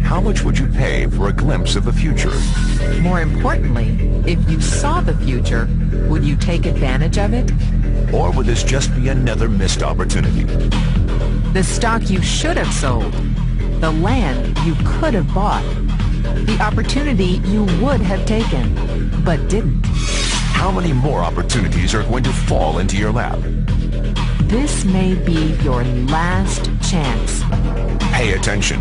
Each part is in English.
How much would you pay for a glimpse of the future? More importantly, if you saw the future, would you take advantage of it? Or would this just be another missed opportunity? The stock you should have sold, the land you could have bought, the opportunity you would have taken, but didn't. How many more opportunities are going to fall into your lap? This may be your last chance. Pay attention.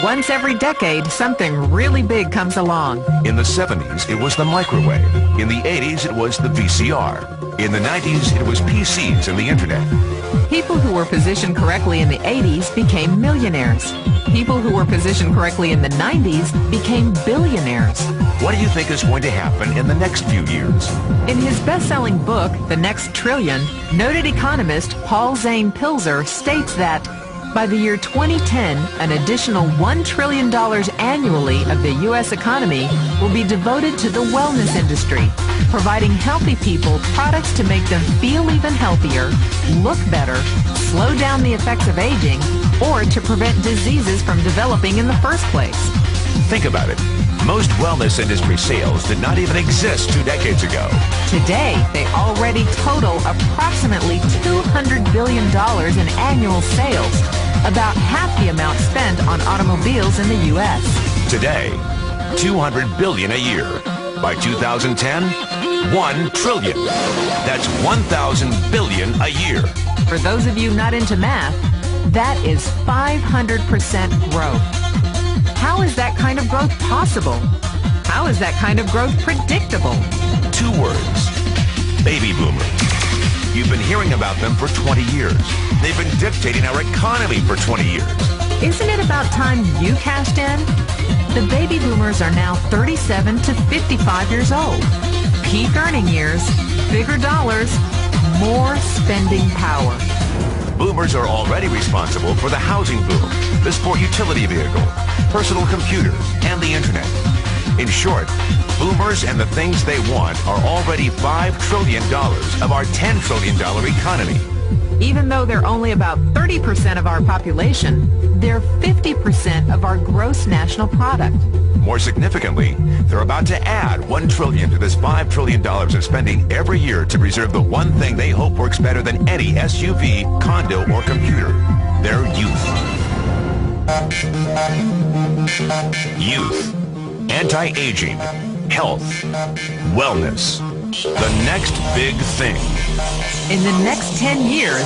Once every decade, something really big comes along. In the 70s, it was the microwave. In the 80s, it was the VCR. In the 90s, it was PCs and the internet. People who were positioned correctly in the 80s became millionaires. People who were positioned correctly in the 90s became billionaires. What do you think is going to happen in the next few years? In his best-selling book, The Next Trillion, noted economist Paul Zane Pilzer states that by the year 2010, an additional $1 trillion annually of the U.S. economy will be devoted to the wellness industry, providing healthy people products to make them feel even healthier, look better, slow down the effects of aging, or to prevent diseases from developing in the first place. Think about it. Most wellness industry sales did not even exist 2 decades ago. Today, they already total approximately $200 billion in annual sales, about half the amount spent on automobiles in the U.S. Today, $200 billion a year. By 2010, $1 trillion. That's 1,000 billion a year. For those of you not into math, that is 500% growth. How is that kind of growth possible? How is that kind of growth predictable? 2 words. Baby boomers. You've been hearing about them for 20 years. They've been dictating our economy for 20 years. Isn't it about time you cashed in? The baby boomers are now 37 to 55 years old. Peak earning years, bigger dollars, more spending power. Boomers are already responsible for the housing boom, the sport utility vehicle, personal computers, and the internet. In short, boomers and the things they want are already $5 trillion of our $10 trillion economy. Even though they're only about 30% of our population, they're 50% of our gross national product. More significantly, they're about to add $1 trillion to this $5 trillion of spending every year to preserve the one thing they hope works better than any SUV, condo, or computer: their youth. Youth. Anti-aging. Health. Wellness. The next big thing. In the next 10 years,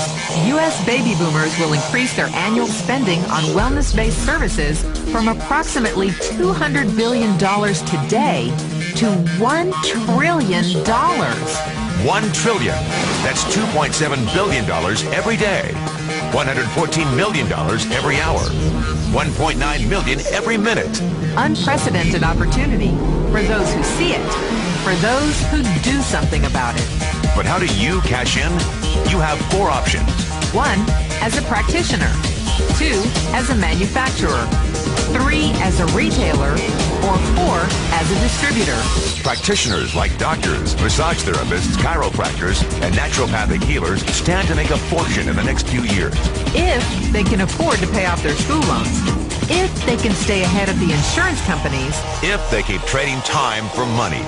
U.S. baby boomers will increase their annual spending on wellness-based services from approximately $200 billion today to $1 trillion. $1 trillion. That's $2.7 billion every day. $114 million every hour. $1.9 million every minute. Unprecedented opportunity for those who see it, for those who do something about it. But how do you cash in? You have 4 options. 1, as a practitioner. 2, as a manufacturer. 3, as a retailer. Or 4, as a distributor. Practitioners like doctors, massage therapists, chiropractors, and naturopathic healers stand to make a fortune in the next few years. If they can afford to pay off their school loans. If they can stay ahead of the insurance companies. If they keep trading time for money.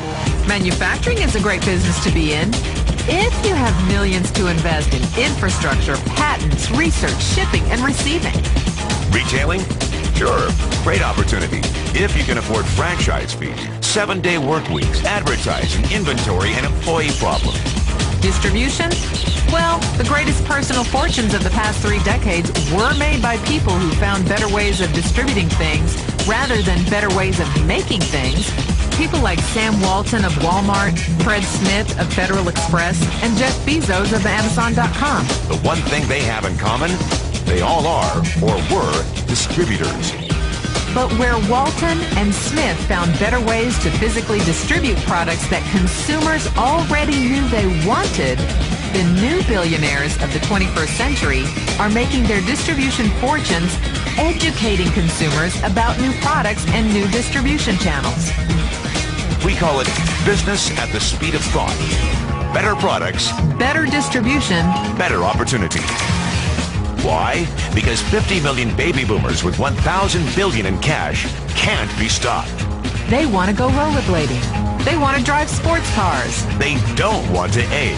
Manufacturing is a great business to be in. If you have millions to invest in infrastructure, patents, research, shipping, and receiving. Retailing? Sure, great opportunity. If you can afford franchise fees, 7-day work weeks, advertising, inventory, and employee problems. Distribution? Well, the greatest personal fortunes of the past 3 decades were made by people who found better ways of distributing things rather than better ways of making things. People like Sam Walton of Walmart, Fred Smith of Federal Express, and Jeff Bezos of Amazon.com. The one thing they have in common, they all are, or were, distributors. But where Walton and Smith found better ways to physically distribute products that consumers already knew they wanted, the new billionaires of the 21st century are making their distribution fortunes educating consumers about new products and new distribution channels. We call it business at the speed of thought. Better products, better distribution, better opportunity. Why? Because 50 million baby boomers with 1,000 billion in cash can't be stopped. They want to go rollerblading. They want to drive sports cars. They don't want to age.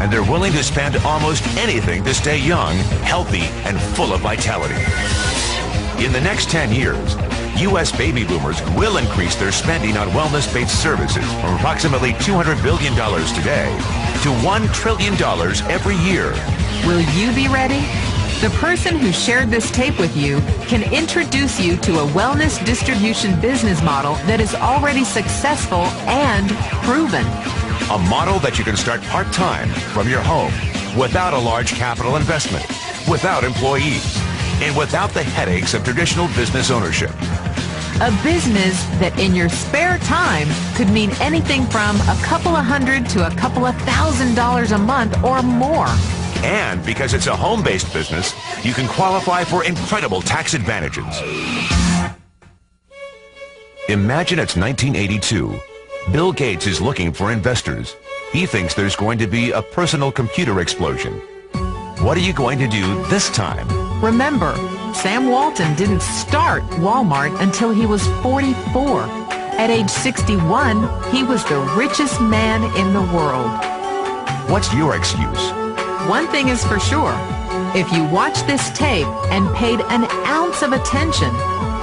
And they're willing to spend almost anything to stay young, healthy, and full of vitality. In the next 10 years, U.S. baby boomers will increase their spending on wellness-based services from approximately $200 billion today to $1 trillion every year. Will you be ready? The person who shared this tape with you can introduce you to a wellness distribution business model that is already successful and proven. A model that you can start part-time from your home without a large capital investment, without employees, and without the headaches of traditional business ownership. A business that in your spare time could mean anything from a couple of $100 to a couple of $1,000 a month or more. And because it's a home-based business, you can qualify for incredible tax advantages. Imagine it's 1982. Bill Gates is looking for investors. He thinks there's going to be a personal computer explosion. What are you going to do this time? Remember, Sam Walton didn't start Walmart until he was 44. At age 61, he was the richest man in the world. What's your excuse? One thing is for sure. If you watch this tape and paid an ounce of attention,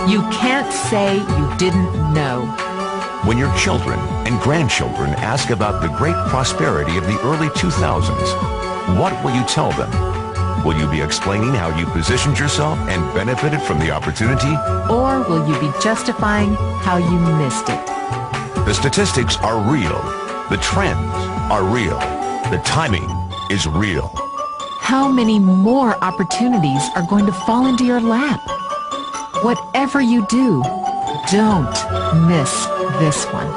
you can't say you didn't know. When your children and grandchildren ask about the great prosperity of the early 2000s, what will you tell them? Will you be explaining how you positioned yourself and benefited from the opportunity? Or will you be justifying how you missed it? The statistics are real. The trends are real. The timing is real. How many more opportunities are going to fall into your lap? Whatever you do, don't miss this one.